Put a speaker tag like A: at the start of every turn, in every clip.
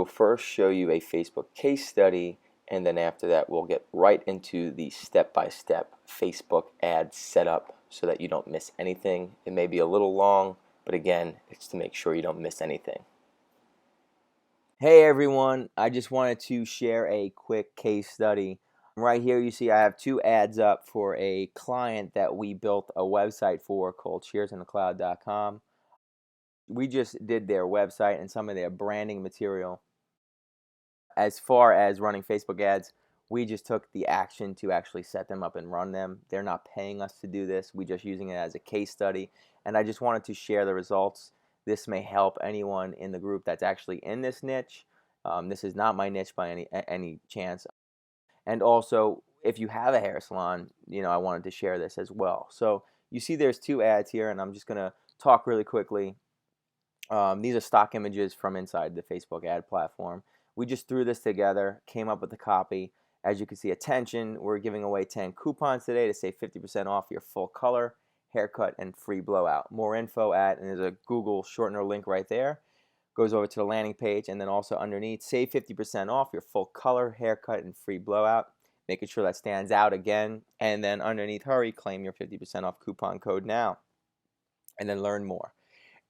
A: will first show you a Facebook case study, and then after that we'll get right into the step-by-step Facebook ad setup so that you don't miss anything. It may be a little long, but again, it's to make sure you don't miss anything. Hey everyone, I just wanted to share a quick case study. Right here you see I have two ads up for a client that we built a website for called cheersinthecloud.com. We just did their website and some of their branding material. As far as running Facebook ads, we just took the action to actually set them up and run them. They're not paying us to do this. We're just using it as a case study, and I just wanted to share the results. This may help anyone in the group that's actually in this niche. This is not my niche by any chance. And also, if you have a hair salon, I wanted to share this as well. So you see there's two ads here, and I'm just going to talk really quickly. These are stock images from inside the Facebook ad platform. We just threw this together, came up with the copy. As you can see, attention, we're giving away 10 coupons today to save 50% off your full color, haircut, and free blowout. More info at, and there's a Google shortener link right there. Goes over to the landing page, and then also underneath, save 50% off your full color, haircut, and free blowout. Making sure that stands out again. And then underneath, hurry, claim your 50% off coupon code now. And then learn more.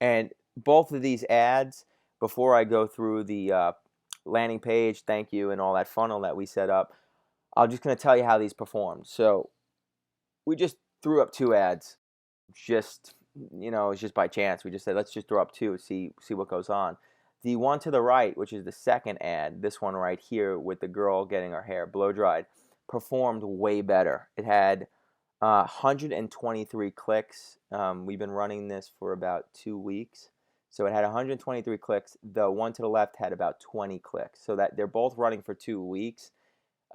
A: And both of these ads, before I go through the landing page, thank you, and all that funnel that we set up, I'm just going to tell you how these performed. So we just threw up two ads. It's just by chance. We just said, let's just throw up two, see what goes on. The one to the right, which is the second ad, this one right here with the girl getting her hair blow dried, performed way better. It had 123 clicks. We've been running this for about 2 weeks. So it had 123 clicks. The one to the left had about 20 clicks. So that they're both running for 2 weeks.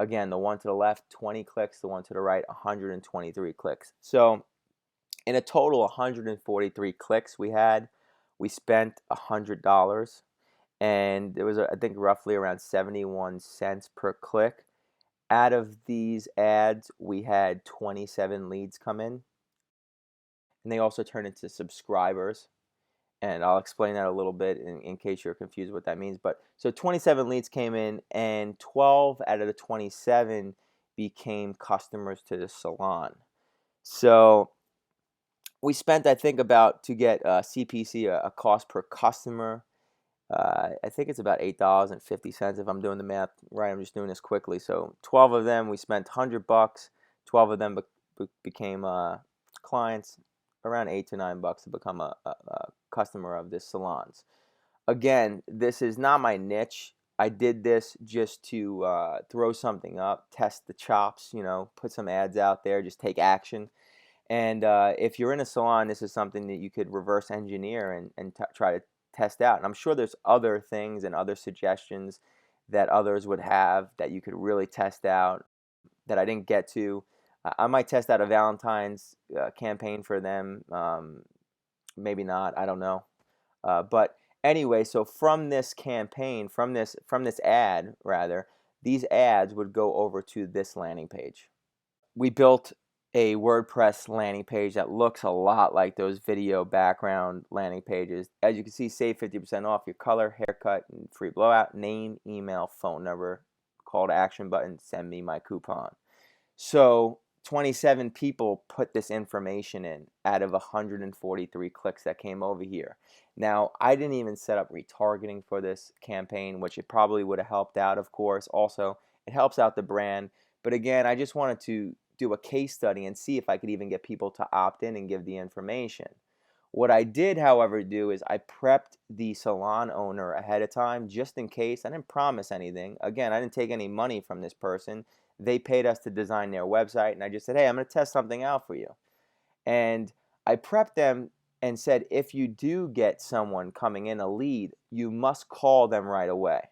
A: Again, the one to the left, 20 clicks. The one to the right, 123 clicks. So in a total 143 clicks we had. We spent $100. And it was, I think, roughly around 71 cents per click. Out of these ads, we had 27 leads come in. And they also turn into subscribers. And I'll explain that a little bit in case you're confused what that means. But so 27 leads came in, and 12 out of the 27 became customers to the salon. So we spent, I think, about, to get CPC, a cost per customer, I think it's about $8.50 if I'm doing the math right. I'm just doing this quickly. So 12 of them, we spent $100. 12 of them became clients, around $8 to $9 to become a customer of this salons. Again, this is not my niche. I did this just to throw something up, test the chops, put some ads out there, just take action. And if you're in a salon, this is something that you could reverse engineer and try to test out. And I'm sure there's other things and other suggestions that others would have that you could really test out that I didn't get to. I might test out a Valentine's campaign for them. Maybe not. I don't know. But anyway, so from this campaign, from this ad rather, these ads would go over to this landing page. We built a WordPress landing page that looks a lot like those video background landing pages. As you can see, save 50% off your color, haircut, and free blowout, name, email, phone number, call to action button, send me my coupon. So 27 people put this information in out of 143 clicks that came over here. Now, I didn't even set up retargeting for this campaign, which it probably would have helped out, of course. Also, it helps out the brand. But again, I just wanted to do a case study and see if I could even get people to opt in and give the information. What I did, however, do is I prepped the salon owner ahead of time just in case. I didn't promise anything. Again, I didn't take any money from this person. They paid us to design their website, and I just said, hey, I'm going to test something out for you. And I prepped them and said, if you do get someone coming in, a lead, you must call them right away.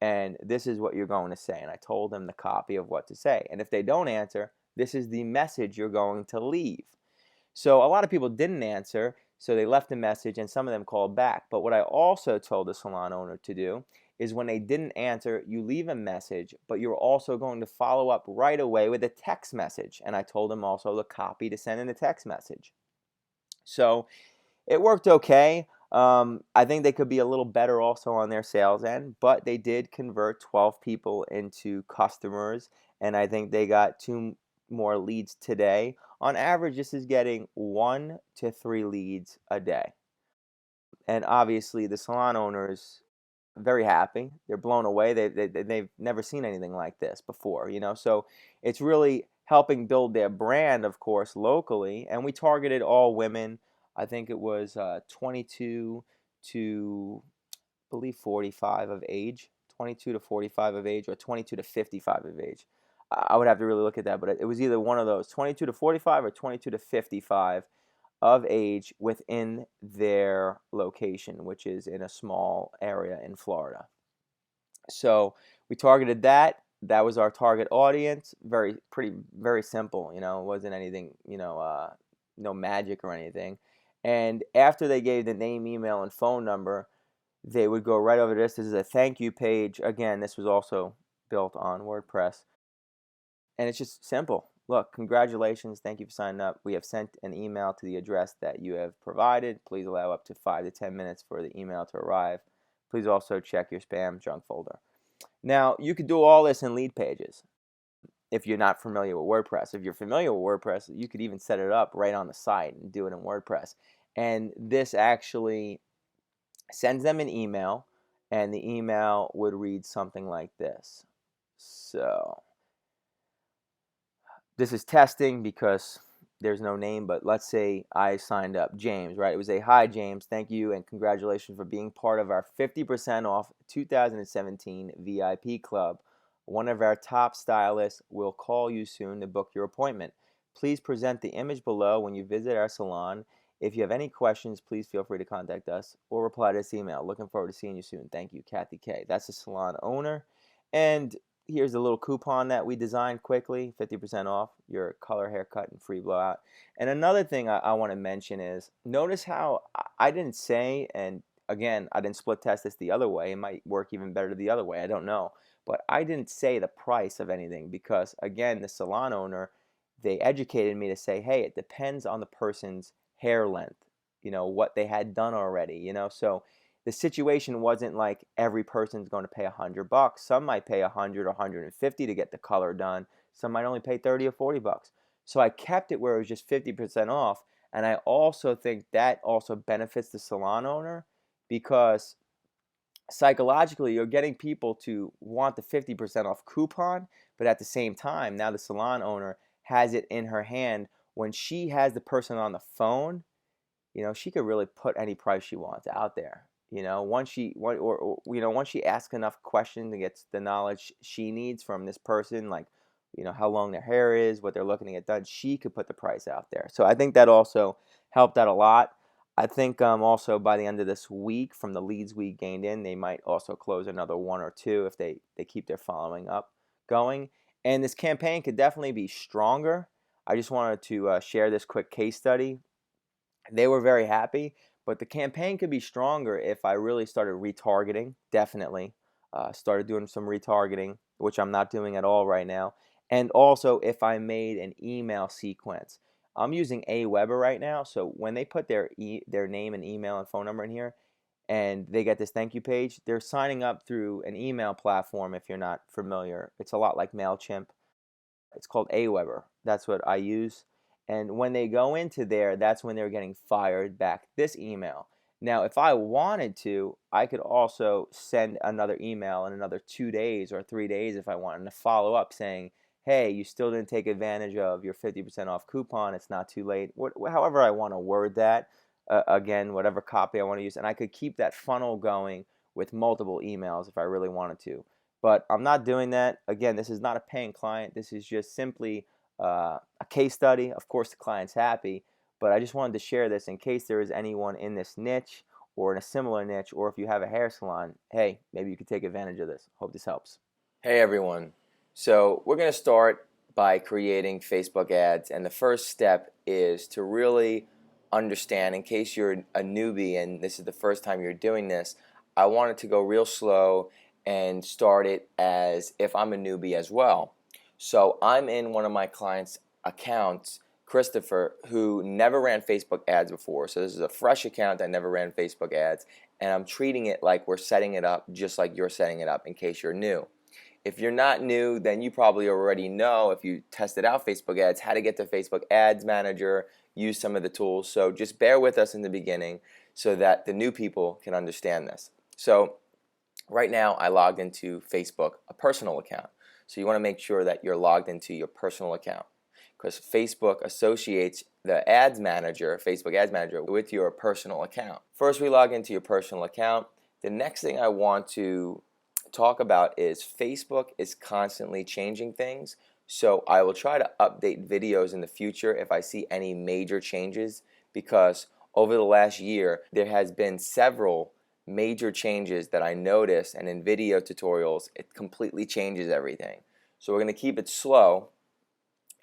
A: And this is what you're going to say. And I told them the copy of what to say. And if they don't answer, this is the message you're going to leave. So a lot of people didn't answer, so they left a message, and some of them called back. But what I also told the salon owner to do is when they didn't answer, you leave a message, but you're also going to follow up right away with a text message. And I told them also the copy to send in a text message. So it worked okay. I think they could be a little better also on their sales end, but they did convert 12 people into customers, and I think they got 2 more leads today. On average, this is getting 1 to 3 leads a day. And obviously, the salon owners very happy. They're blown away. They've never seen anything like this before, So it's really helping build their brand, of course, locally. And we targeted all women. I think it was 22 to, I believe, 45 of age, 22 to 45 of age, or 22 to 55 of age. I would have to really look at that, but it was either one of those, 22 to 45 or 22 to 55 of age within their location, which is in a small area in Florida. So we targeted that. That was our target audience. Very simple. It wasn't anything. No magic or anything. And after they gave the name, email, and phone number, they would go right over this. This is a thank you page. Again, this was also built on WordPress. And it's just simple. Look, congratulations. Thank you for signing up. We have sent an email to the address that you have provided. Please allow up to 5 to 10 minutes for the email to arrive. Please also check your spam junk folder. Now, you could do all this in lead pages if you're not familiar with WordPress. If you're familiar with WordPress, you could even set it up right on the site and do it in WordPress. And this actually sends them an email, and the email would read something like this. So this is testing because there's no name, but let's say I signed up James, right? It was a hi James, thank you and congratulations for being part of our 50% off 2017 VIP club. One of our top stylists will call you soon to book your appointment. Please present the image below when you visit our salon. If you have any questions, please feel free to contact us or reply to this email. Looking forward to seeing you soon. Thank you, Kathy K. That's the salon owner. And here's a little coupon that we designed quickly, 50% off your color haircut and free blowout. And another thing I want to mention is, notice how I didn't say, and again, I didn't split test this the other way. It might work even better the other way. I don't know. But I didn't say the price of anything because, again, the salon owner, they educated me to say, hey, it depends on the person's hair length, what they had done already, So the situation wasn't like every person's going to pay $100. Some might pay 100 or 150 to get the color done. Some might only pay 30 or 40 bucks. So I kept it where it was just 50% off. And I also think that also benefits the salon owner because psychologically you're getting people to want the 50% off coupon, but at the same time, now the salon owner has it in her hand. When she has the person on the phone, she could really put any price she wants out there. Once she asks enough questions and gets the knowledge she needs from this person, like, how long their hair is, what they're looking to get done, she could put the price out there. So I think that also helped out a lot. I think also by the end of this week, from the leads we gained in, they might also close another 1 or 2 if they keep their following up going. And this campaign could definitely be stronger. I just wanted to share this quick case study. They were very happy, but the campaign could be stronger if I really started retargeting, definitely. Started doing some retargeting, which I'm not doing at all right now. And also if I made an email sequence. I'm using Aweber right now, so when they put their name and email and phone number in here, and they get this thank you page, they're signing up through an email platform if you're not familiar. It's a lot like MailChimp. It's called Aweber. That's what I use. And when they go into there, that's when they're getting fired back this email. Now, if I wanted to, I could also send another email in another 2 days or 3 days if I wanted to follow up saying, hey, you still didn't take advantage of your 50% off coupon. It's not too late. However I want to word that, again, whatever copy I want to use. And I could keep that funnel going with multiple emails if I really wanted to. But I'm not doing that. Again, this is not a paying client. This is just simply a case study. Of course, the client's happy, but I just wanted to share this in case there is anyone in this niche or in a similar niche, or if you have a hair salon, hey, maybe you could take advantage of this. Hope this helps. Hey everyone. So we're going to start by creating Facebook ads, and the first step is to really understand, in case you're a newbie and this is the first time you're doing this, I wanted to go real slow and start it as if I'm a newbie as well. So I'm in one of my clients' accounts Christopher, who never ran Facebook ads before. So this is a fresh account that never ran Facebook ads, and I'm treating it like we're setting it up just like you're setting it up in case you're new. If you're not new, then you probably already know, if you tested out Facebook ads, how to get to Facebook Ads Manager, use some of the tools. So just bear with us in the beginning so that the new people can understand this. So right now I logged into Facebook, a personal account. So you want to make sure that you're logged into your personal account, because Facebook associates the Ads Manager, Facebook Ads Manager, with your personal account. First, we log into your personal account. The next thing I want to talk about is Facebook is constantly changing things. So I will try to update videos in the future if I see any major changes, because over the last year there has been several major changes that I noticed, and in video tutorials it completely changes everything. So we're going to keep it slow,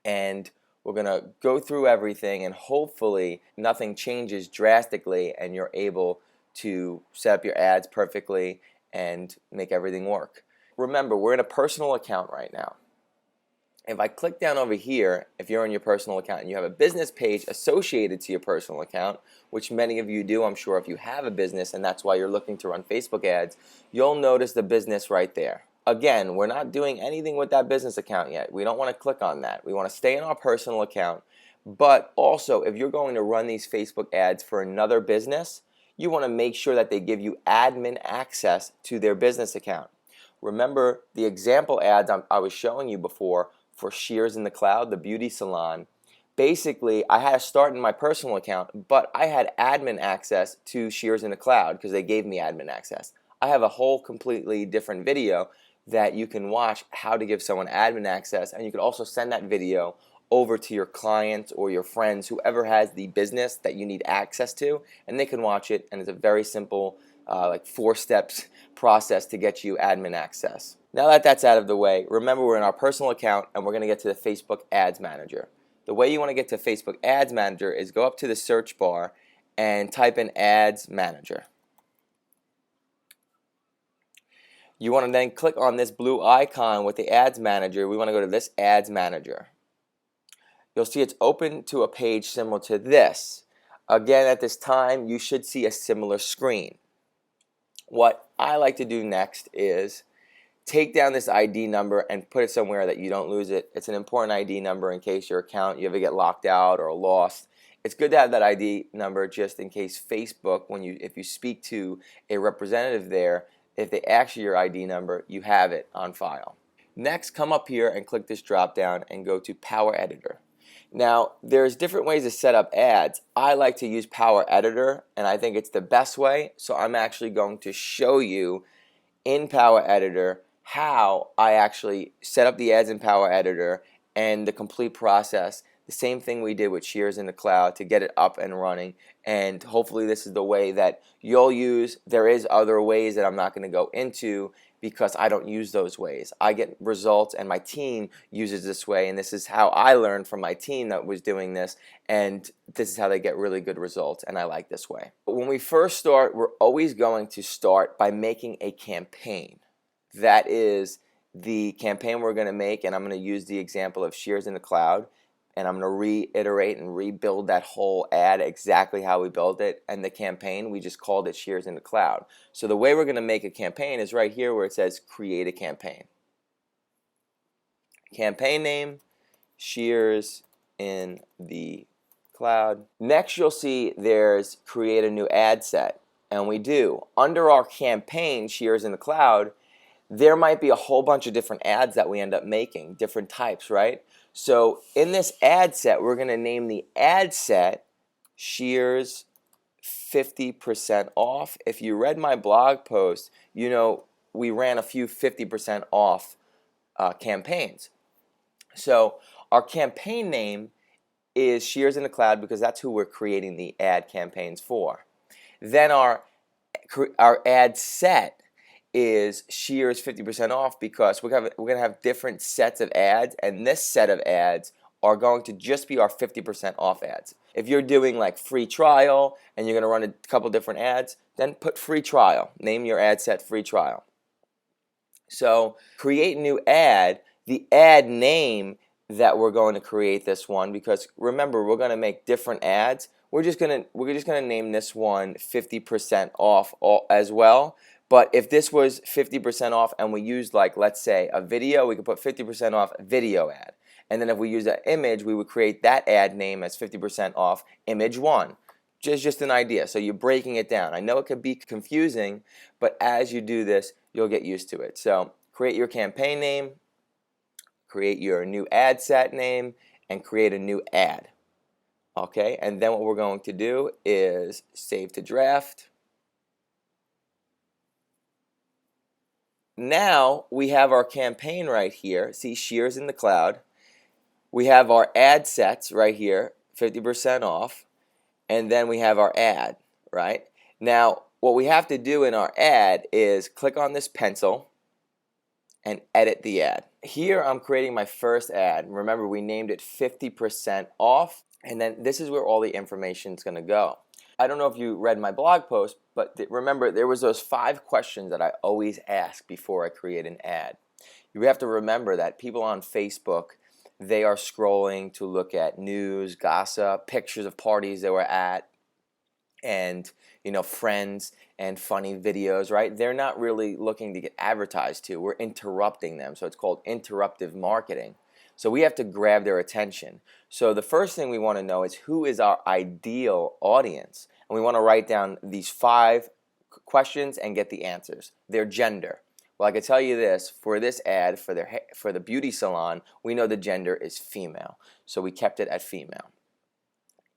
A: and we're going to go through everything, and hopefully nothing changes drastically and you're able to set up your ads perfectly and make everything work. Remember, we're in a personal account right now. If I click down over here, if you're on your personal account and you have a business page associated to your personal account, which many of you do, I'm sure, if you have a business and that's why you're looking to run Facebook ads, you'll notice the business right there. Again, we're not doing anything with that business account yet. We don't want to click on that. We want to stay in our personal account. But also, if you're going to run these Facebook ads for another business, you want to make sure that they give you admin access to their business account. Remember the example ads I was showing you before for Shears in the Cloud, the beauty salon. Basically, I had to start in my personal account, but I had admin access to Shears in the Cloud because they gave me admin access. I have a whole completely different video that you can watch how to give someone admin access, and you can also send that video over to your clients or your friends, whoever has the business that you need access to, and they can watch it, and it's a very simple like 4 steps process to get you admin access. Now that that's out of the way, remember we're in our personal account and we're going to get to the Facebook Ads Manager. The way you want to get to Facebook Ads Manager is go up to the search bar and type in Ads Manager. You want to then click on this blue icon with the Ads Manager. We want to go to this Ads Manager. You'll see it's open to a page similar to this. Again, at this time, you should see a similar screen. What I like to do next is take down this ID number and put it somewhere that you don't lose it. It's an important ID number in case your account, you ever get locked out or lost. It's good to have that ID number just in case Facebook, if you speak to a representative there, if they ask you your ID number, you have it on file. Next, come up here and click this drop down and go to Power Editor. Now, there's different ways to set up ads. I like to use Power Editor, and I think it's the best way, so I'm actually going to show you in Power Editor how I actually set up the ads in Power Editor and the complete process. The same thing we did with Shears in the Cloud to get it up and running, and hopefully this is the way that you'll use. There is other ways that I'm not going to go into because I don't use those ways. I get results and my team uses this way, and this is how I learned from my team that was doing this, and this is how they get really good results, and I like this way. But when we first start, we're always going to start by making a campaign. That is the campaign we're going to make, and I'm going to use the example of Shears in the Cloud, and I'm going to reiterate and rebuild that whole ad exactly how we built it. And the campaign, we just called it Shears in the Cloud. So the way we're going to make a campaign is right here where it says create a campaign. Campaign name, Shears in the Cloud. Next you'll see there's create a new ad set, and we do. Under our campaign, Shears in the Cloud, there might be a whole bunch of different ads that we end up making, different types, right? So in this ad set, we're going to name the ad set Shears 50% off. If you read my blog post, you know we ran a few 50% off campaigns. So our campaign name is Shears in the Cloud because that's who we're creating the ad campaigns for. Then our ad set is Shears 50% off because we're going to have different sets of ads, and this set of ads are going to just be our 50% off ads. If you're doing like free trial and you're going to run a couple different ads, then put free trial. Name your ad set free trial. So create a new ad. The ad name that we're going to create this one, because remember, we're going to make different ads. We're just gonna name this one 50% off as well. But if this was 50% off and we used, like, let's say a video, we could put 50% off video ad. And then if we use an image, we would create that ad name as 50% off image one. Just an idea. So you're breaking it down. I know it could be confusing, but as you do this, you'll get used to it. So create your campaign name, create your new ad set name, and create a new ad. Okay, and then what we're going to do is save to draft. Now we have our campaign right here. See, Shears in the cloud. We have our ad sets right here, 50% off, and then we have our ad, right? Now, what we have to do in our ad is click on this pencil and edit the ad. Here I'm creating my first ad. Remember, we named it 50% off, and then this is where all the information is going to go. I don't know if you read my blog post, but remember, there was those 5 questions that I always ask before I create an ad. You have to remember that people on Facebook, they are scrolling to look at news, gossip, pictures of parties they were at, and friends and funny videos, right? They're not really looking to get advertised to. We're interrupting them, so it's called interruptive marketing. So we have to grab their attention. So the first thing we want to know is, who is our ideal audience? And we want to write down these 5 questions and get the answers. Their gender. Well, I can tell you this, for this ad, for the beauty salon, we know the gender is female. So we kept it at female.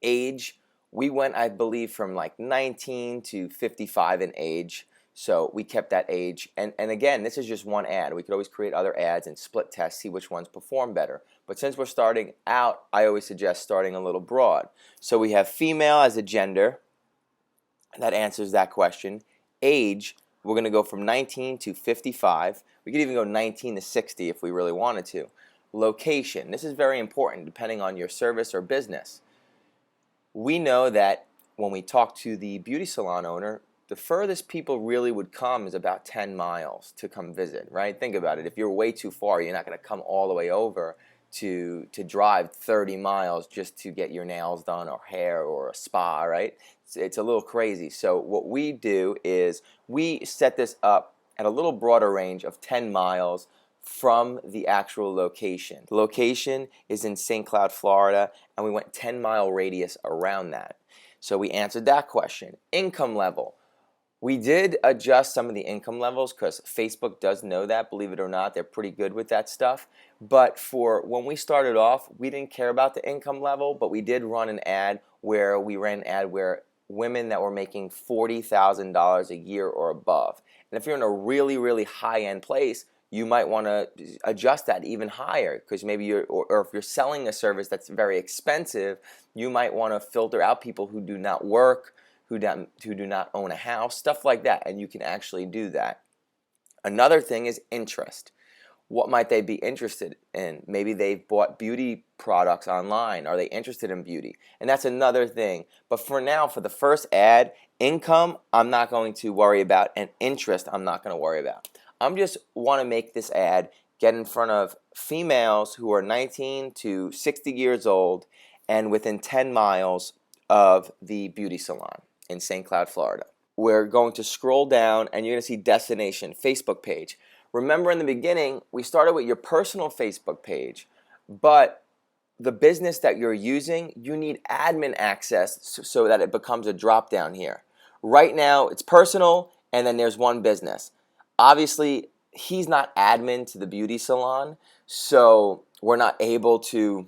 A: Age, we went, I believe, from like 19 to 55 in age. So we kept that age. And again, this is just one ad. We could always create other ads and split test, see which ones perform better. But since we're starting out, I always suggest starting a little broad. So we have female as a gender. That answers that question. Age, we're going to go from 19 to 55. We could even go 19 to 60 if we really wanted to. Location, this is very important depending on your service or business. We know that when we talk to the beauty salon owner, the furthest people really would come is about 10 miles to come visit, right? Think about it. If you're way too far, you're not going to come all the way over to drive 30 miles just to get your nails done or hair or a spa, right? It's a little crazy. So what we do is we set this up at a little broader range of 10 miles from the actual location. The location is in St. Cloud, Florida, and we went 10-mile radius around that. So we answered that question. Income level. We did adjust some of the income levels because Facebook does know that, believe it or not. They're pretty good with that stuff. But for when we started off, we didn't care about the income level, but we did run an ad where women that were making $40,000 a year or above. And if you're in a really, really high-end place, you might want to adjust that even higher, because maybe or if you're selling a service that's very expensive, you might want to filter out people who do not work, who do not own a house, stuff like that, and you can actually do that. Another thing is interest. What might they be interested in? Maybe they've bought beauty products online. Are they interested in beauty? And that's another thing. But for now, for the first ad, income I'm not going to worry about, and interest I'm not going to worry about. I'm just want to make this ad get in front of females who are 19 to 60 years old and within 10 miles of the beauty salon in St. Cloud, Florida. We're going to scroll down and you're going to see destination, Facebook page. Remember, in the beginning, we started with your personal Facebook page, but the business that you're using, you need admin access so that it becomes a drop down here. Right now, it's personal, and then there's one business. Obviously, he's not admin to the beauty salon, so we're not able to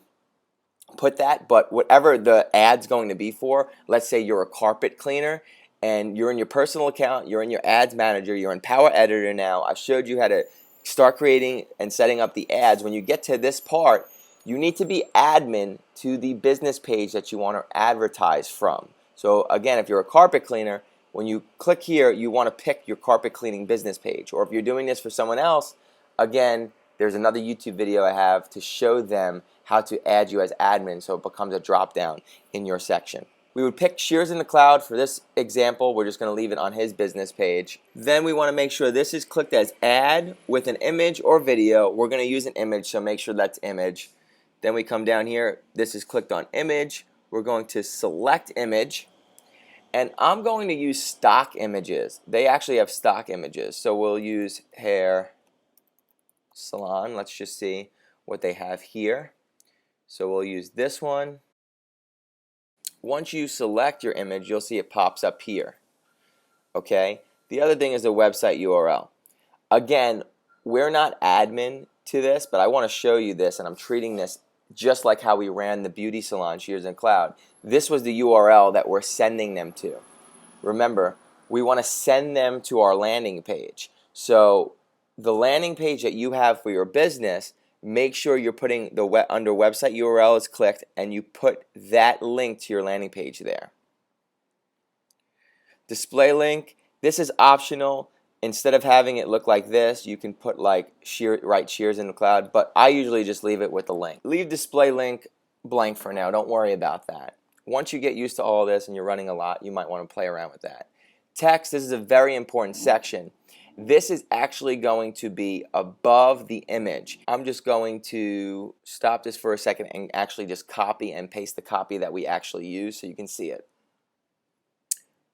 A: put that, but whatever the ad's going to be for, let's say you're a carpet cleaner, and you're in your personal account, you're in your ads manager, you're in Power Editor now. I showed you how to start creating and setting up the ads. When you get to this part, you need to be admin to the business page that you want to advertise from. So again, if you're a carpet cleaner, when you click here, you want to pick your carpet cleaning business page. Or if you're doing this for someone else, again, there's another YouTube video I have to show them how to add you as admin so it becomes a drop down in your section. We would pick Shears in the Cloud for this example. We're just going to leave it on his business page. Then we want to make sure this is clicked as add with an image or video. We're going to use an image, so make sure that's image. Then we come down here. This is clicked on image. We're going to select image. And I'm going to use stock images. They actually have stock images. So we'll use hair salon. Let's just see what they have here. So we'll use this one. Once you select your image, you'll see it pops up here. Okay? The other thing is the website URL. Again, we're not admin to this, but I want to show you this, and I'm treating this just like how we ran the beauty salon, Shears and Cloud. This was the URL that we're sending them to. Remember, we want to send them to our landing page. So the landing page that you have for your business, make sure you're putting under website URL is clicked, and you put that link to your landing page there. Display link, this is optional. Instead of having it look like this, you can put like write Shears in the Cloud, but I usually just leave it with the link. Leave display link blank for now. Don't worry about that. Once you get used to all this and you're running a lot, you might want to play around with that. Text, this is a very important section. This is actually going to be above the image. I'm just going to stop this for a second and actually just copy and paste the copy that we actually use so you can see it.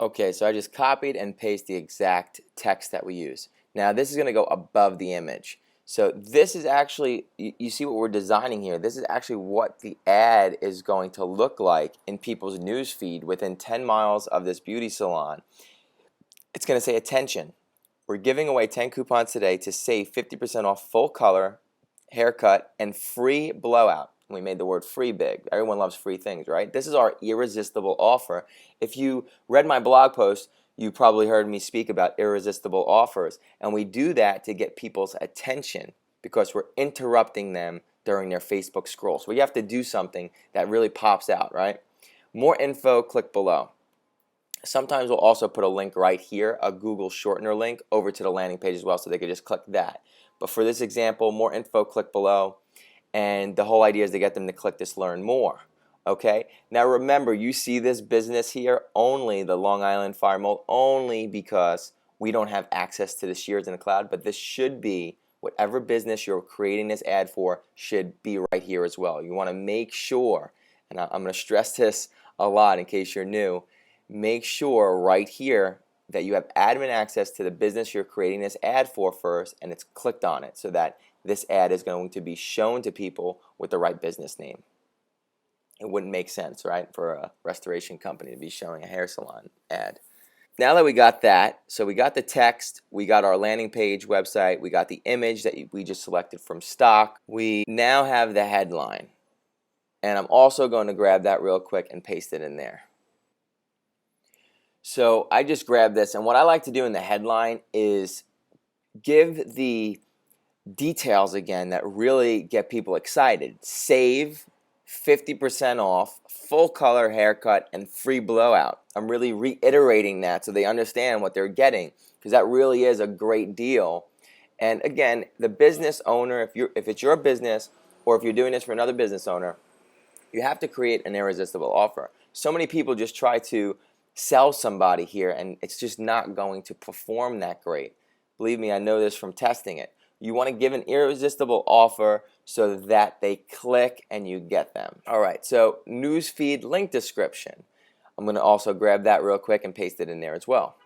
A: Okay, so I just copied and pasted the exact text that we use. Now this is going to go above the image. So this is actually, you see what we're designing here. This is actually what the ad is going to look like in people's news feed within 10 miles of this beauty salon. It's going to say, attention, we're giving away 10 coupons today to save 50% off full color, haircut, and free blowout. We made the word free big. Everyone loves free things, right? This is our irresistible offer. If you read my blog post, you probably heard me speak about irresistible offers. And we do that to get people's attention because we're interrupting them during their Facebook scroll. So we have to do something that really pops out, right? More info, click below. Sometimes we'll also put a link right here, a Google shortener link, over to the landing page as well, so they could just click that. But for this example, more info, click below. And the whole idea is to get them to click this learn more. Okay? Now remember, you see this business here, only the Long Island Fire Mold, only because we don't have access to the Shears in the Cloud, but this should be, whatever business you're creating this ad for should be right here as well. You want to make sure, and I'm going to stress this a lot in case you're new, make sure right here that you have admin access to the business you're creating this ad for first, and it's clicked on it so that this ad is going to be shown to people with the right business name. It wouldn't make sense, right, for a restoration company to be showing a hair salon ad. Now that we got that, so we got the text, we got our landing page website, we got the image that we just selected from stock, we now have the headline. And I'm also going to grab that real quick and paste it in there. So I just grabbed this, and what I like to do in the headline is give the details again that really get people excited. Save 50% off, full color haircut, and free blowout. I'm really reiterating that so they understand what they're getting, because that really is a great deal. And again, the business owner, if it's your business or if you're doing this for another business owner, you have to create an irresistible offer. So many people just try to sell somebody here, and it's just not going to perform that great. Believe me, I know this from testing it. You want to give an irresistible offer so that they click and you get them. All right, so newsfeed link description. I'm going to also grab that real quick and paste it in there as well.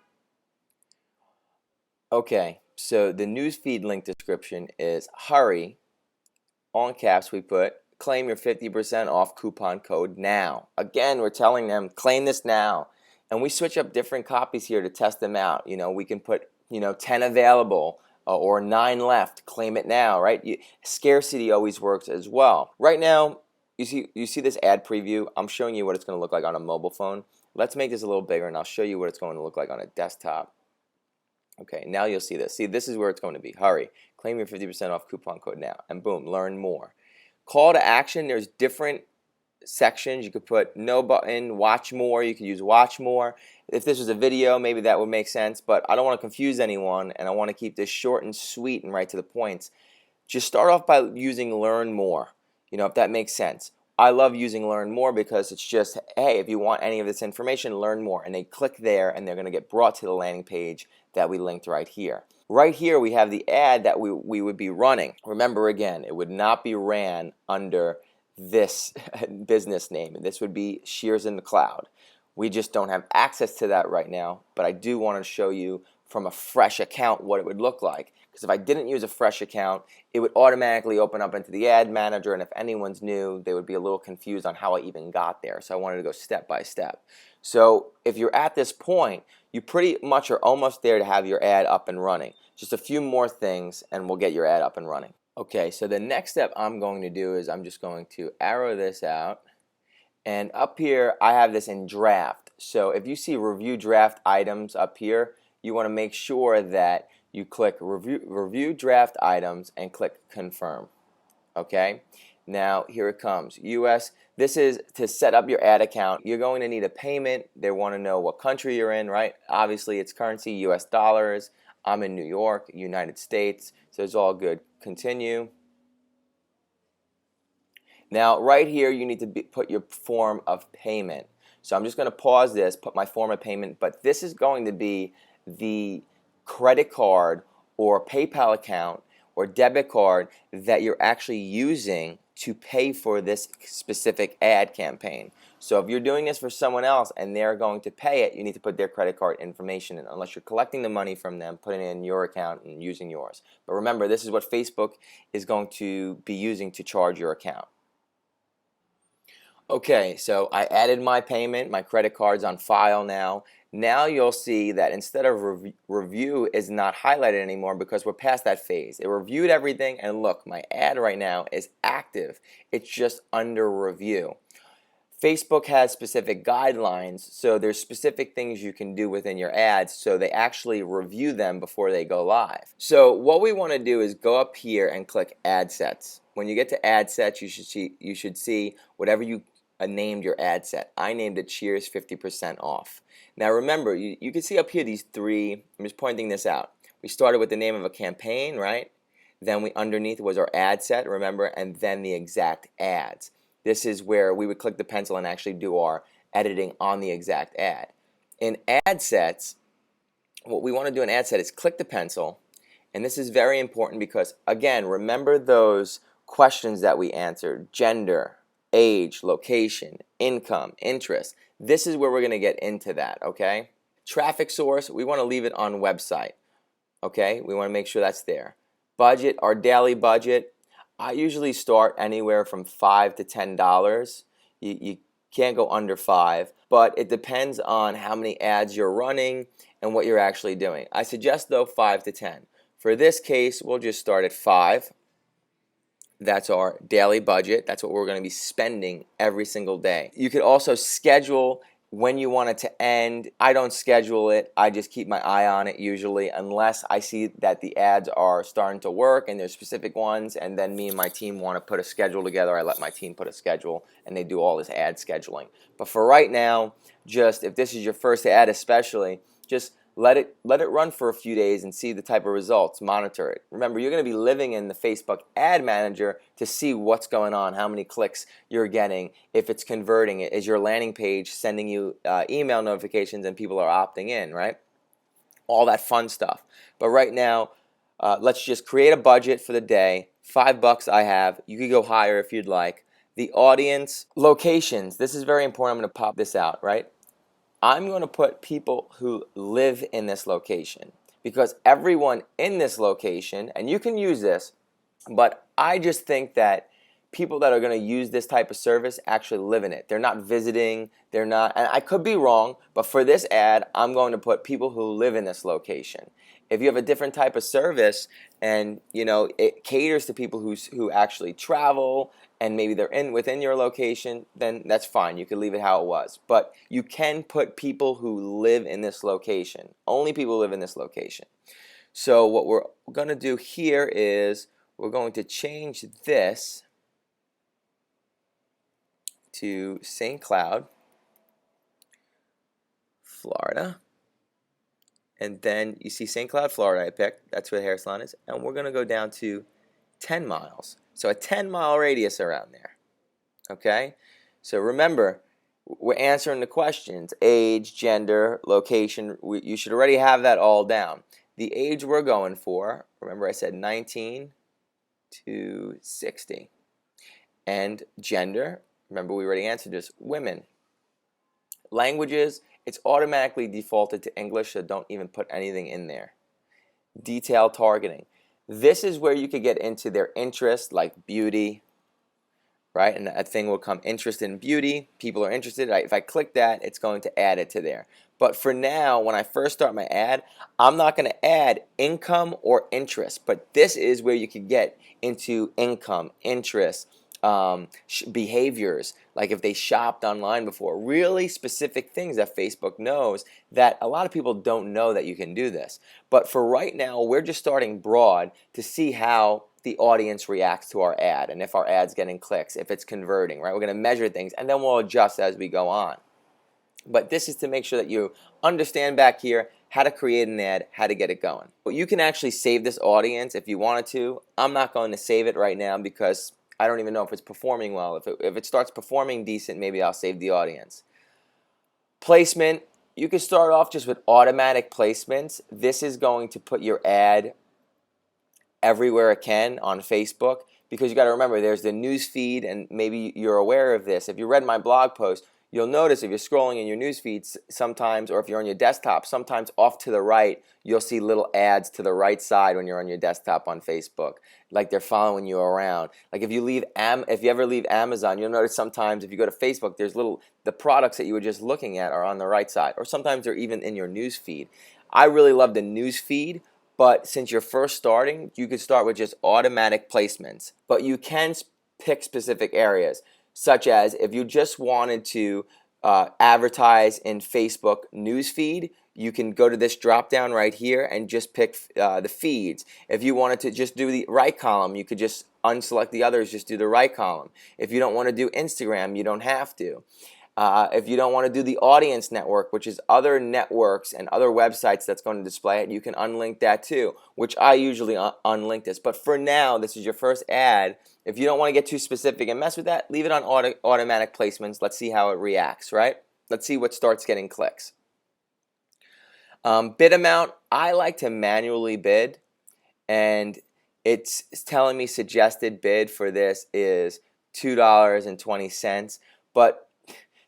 A: Okay, so the newsfeed link description is hurry, all in caps we put, claim your 50% off coupon code now. Again, we're telling them, claim this now. And we switch up different copies here to test them out. You know, we can put, 10 available or 9 left, claim it now, right? Scarcity always works as well. Right now, you see this ad preview. I'm showing you what it's going to look like on a mobile phone. Let's make this a little bigger, and I'll show you what it's going to look like on a desktop. Okay, now you'll see this. See, this is where it's going to be. Hurry, claim your 50% off coupon code now, and boom, learn more. Call to action, there's different sections. You could put no button, watch more. You could use watch more. If this was a video, maybe that would make sense, but I don't want to confuse anyone, and I want to keep this short and sweet and right to the points. Just start off by using learn more, if that makes sense. I love using learn more because it's just, hey, if you want any of this information, learn more. And they click there, and they're going to get brought to the landing page that we linked right here. Right here, we have the ad that we would be running. Remember, again, it would not be ran under this business name, and this would be Shears in the Cloud. We just don't have access to that right now, but I do want to show you from a fresh account what it would look like. Because if I didn't use a fresh account, it would automatically open up into the ad manager, and if anyone's new, they would be a little confused on how I even got there. So I wanted to go step by step. So if you're at this point, you pretty much are almost there to have your ad up and running. Just a few more things and we'll get your ad up and running. Okay, so the next step I'm going to do is I'm just going to arrow this out, and up here I have this in draft. So if you see review draft items up here, you want to make sure that you click review draft items and click confirm. Okay, now here it comes. US, this is to set up your ad account. You're going to need a payment. They want to know what country you're in, right? Obviously it's currency, US dollars. I'm in New York, United States, so it's all good. Continue. Now right here you need to put your form of payment. So I'm just going to pause this, put my form of payment, but this is going to be the credit card or PayPal account or debit card that you're actually using to pay for this specific ad campaign. So if you're doing this for someone else and they're going to pay it, you need to put their credit card information in. Unless you're collecting the money from them, putting it in your account and using yours. But remember, this is what Facebook is going to be using to charge your account. Okay, so I added my payment, my credit card's on file now. Now you'll see that instead of review is not highlighted anymore because we're past that phase. It reviewed everything, and look, my ad right now is active. It's just under review. Facebook has specific guidelines, so there's specific things you can do within your ads, so they actually review them before they go live. So what we want to do is go up here and click Ad Sets. When you get to Ad Sets, you should see whatever you named your ad set. I named it Cheers 50% off. Now remember, you can see up here these three, I'm just pointing this out. We started with the name of a campaign, right? Then underneath was our ad set, remember, and then the exact ads. This is where we would click the pencil and actually do our editing on the exact ad. In ad sets, what we want to do in ad set is click the pencil, and this is very important because, again, remember those questions that we answered: gender, age, location, income, interest. This is where we're going to get into that, okay? Traffic source, we want to leave it on website, okay? We want to make sure that's there. Budget, our daily budget, I usually start anywhere from $5 to $10. You can't go under 5, but it depends on how many ads you're running and what you're actually doing. I suggest, though, 5 to 10. For this case, we'll just start at 5. That's our daily budget. That's what we're going to be spending every single day. You could also schedule when you want it to end. I don't schedule it. I just keep my eye on it usually, unless I see that the ads are starting to work and there's specific ones, and then me and my team want to put a schedule together. I let my team put a schedule and they do all this ad scheduling. But for right now, just if this is your first ad especially, just let it run for a few days and see the type of results. Monitor it. Remember, you're going to be living in the Facebook Ad Manager to see what's going on, how many clicks you're getting, if it's converting. Is your landing page sending you email notifications and people are opting in, right? All that fun stuff. But right now, let's just create a budget for the day. $5 I have. You could go higher if you'd like. The audience, locations. This is very important. I'm going to pop this out, right? I'm going to put people who live in this location, because everyone in this location, and you can use this, but I just think that people that are going to use this type of service actually live in it. They're not visiting, they're not, and I could be wrong, but for this ad, I'm going to put people who live in this location. If you have a different type of service and it caters to people who actually travel and maybe they're within your location, then that's fine. You can leave it how it was. But you can put people who live in this location. Only people who live in this location. So what we're going to do here is we're going to change this to St. Cloud, Florida. And then you see St. Cloud, Florida I picked. That's where the hair salon is. And we're going to go down to 10 miles. So a 10-mile radius around there. Okay? So remember, we're answering the questions. Age, gender, location. You should already have that all down. The age we're going for, remember I said 19 to 60. and gender. Remember, we already answered this. Women. Languages, it's automatically defaulted to English, so don't even put anything in there. Detail targeting. This is where you could get into their interest, like beauty, right? And that thing will come interest in beauty. People are interested. If I click that, it's going to add it to there. But for now, when I first start my ad, I'm not going to add income or interest. But this is where you can get into income, interest, behaviors, like if they shopped online before, really specific things that Facebook knows that a lot of people don't know that you can do this. But for right now, we're just starting broad to see how the audience reacts to our ad and if our ad's getting clicks, if it's converting, right? We're going to measure things and then we'll adjust as we go on. But this is to make sure that you understand back here how to create an ad, how to get it going. But you can actually save this audience if you wanted to. I'm not going to save it right now because I don't even know if it's performing well. If it starts performing decent, maybe I'll save the audience. Placement, you can start off just with automatic placements. This is going to put your ad everywhere it can on Facebook, because you got to remember there's the news feed, and maybe you're aware of this. If you read my blog post, you'll notice if you're scrolling in your news feeds sometimes, or if you're on your desktop, sometimes off to the right you'll see little ads to the right side when you're on your desktop on Facebook, like they're following you around. Like if you ever leave Amazon, you'll notice sometimes if you go to Facebook, there's the products that you were just looking at are on the right side, or sometimes they're even in your news feed. I really love the news feed. But since you're first starting, you could start with just automatic placements. But you can pick specific areas, such as if you just wanted to advertise in Facebook newsfeed, you can go to this drop down right here and just pick the feeds. If you wanted to just do the right column, you could just unselect the others, just do the right column. If you don't want to do Instagram, you don't have to. If you don't want to do the audience network, which is other networks and other websites that's going to display it, you can unlink that too, which I usually unlink this. But for now, this is your first ad. If you don't want to get too specific and mess with that, leave it on automatic placements. Let's see how it reacts, right? Let's see what starts getting clicks. Bid amount, I like to manually bid, and it's telling me suggested bid for this is $2.20, but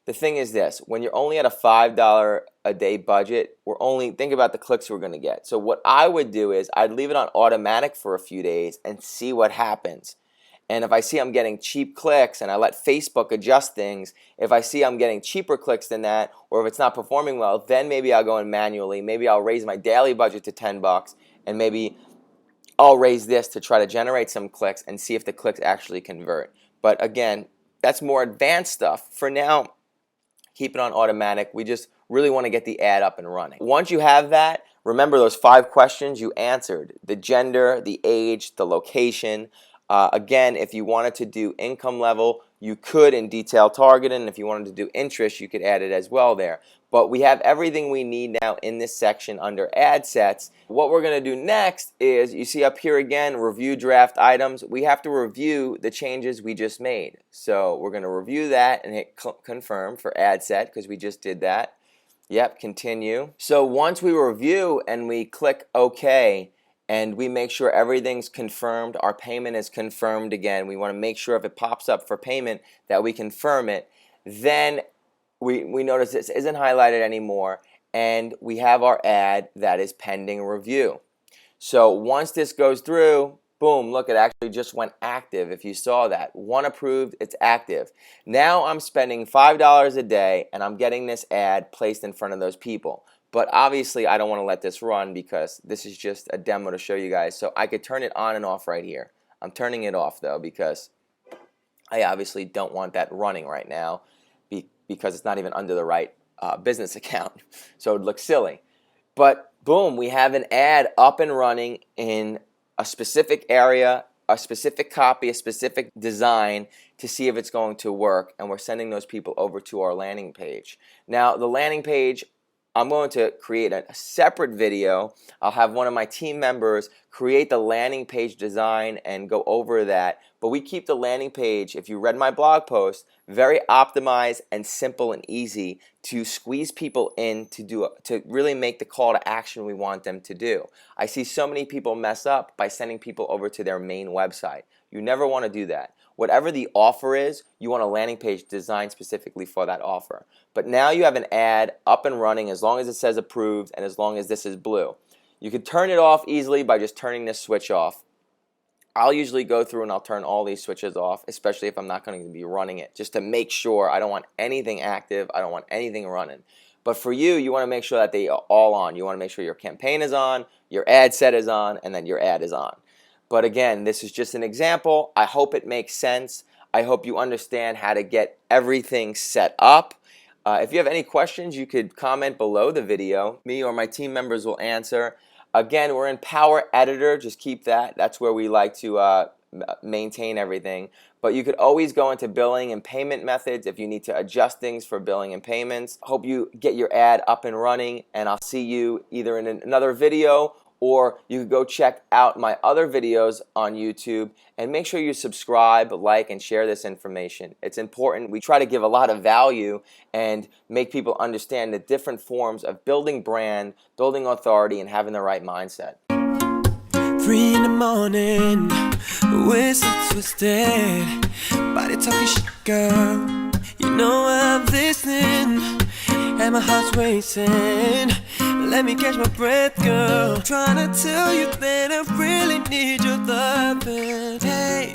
A: the thing is this, when you're only at a $5 a day budget, think about the clicks we're going to get. So what I would do is I'd leave it on automatic for a few days and see what happens. And if I see I'm getting cheap clicks and I let Facebook adjust things, if I see I'm getting cheaper clicks than that, or if it's not performing well, then maybe I'll go in manually. Maybe I'll raise my daily budget to $10 and maybe I'll raise this to try to generate some clicks and see if the clicks actually convert. But again, that's more advanced stuff. For now, keep it on automatic. We just really want to get the ad up and running. Once you have that, remember those 5 questions you answered: the gender, the age, the location. Again, if you wanted to do income level, you could in detail targeting. If you wanted to do interest, you could add it as well there. But we have everything we need now in this section under ad sets. What we're going to do next is, you see up here again, review draft items. We have to review the changes we just made. So we're going to review that and hit confirm for ad set because we just did that. Yep, continue. So once we review and we click OK, and we make sure everything's confirmed, our payment is confirmed again. We want to make sure if it pops up for payment that we confirm it. Then we notice this isn't highlighted anymore, and we have our ad that is pending review. So once this goes through, boom, look, it actually just went active. If you saw that, 1 approved, it's active. Now I'm spending $5 a day and I'm getting this ad placed in front of those people. But obviously I don't want to let this run because this is just a demo to show you guys. So I could turn it on and off right here. I'm turning it off though because I obviously don't want that running right now because it's not even under the right business account. So it looks silly. But boom, we have an ad up and running in a specific area, a specific copy, a specific design to see if it's going to work. And we're sending those people over to our landing page. Now the landing page, I'm going to create a separate video. I'll have one of my team members create the landing page design and go over that. But we keep the landing page, if you read my blog post, very optimized and simple and easy to squeeze people in to really make the call to action we want them to do. I see so many people mess up by sending people over to their main website. You never want to do that. Whatever the offer is, you want a landing page designed specifically for that offer. But now you have an ad up and running as long as it says approved and as long as this is blue. You can turn it off easily by just turning this switch off. I'll usually go through and I'll turn all these switches off, especially if I'm not going to be running it, just to make sure I don't want anything active, I don't want anything running. But for you, you want to make sure that they are all on. You want to make sure your campaign is on, your ad set is on, and then your ad is on. But again, this is just an example. I hope it makes sense. I hope you understand how to get everything set up. If you have any questions, you could comment below the video. Me or my team members will answer. Again, we're in Power Editor. Just keep that. That's where we like to maintain everything. But you could always go into billing and payment methods if you need to adjust things for billing and payments. Hope you get your ad up and running, and I'll see you either in another video, or you can go check out my other videos on YouTube, and make sure you subscribe, like, and share this information. It's important. We try to give a lot of value and make people understand the different forms of building brand, building authority, and having the right mindset.
B: 3 in the morning, we're so twisted, body talking shit, girl. You know I'm listening, and my heart's racing. Let me catch my breath, girl. Trying to tell you that I really need your loving. Hey,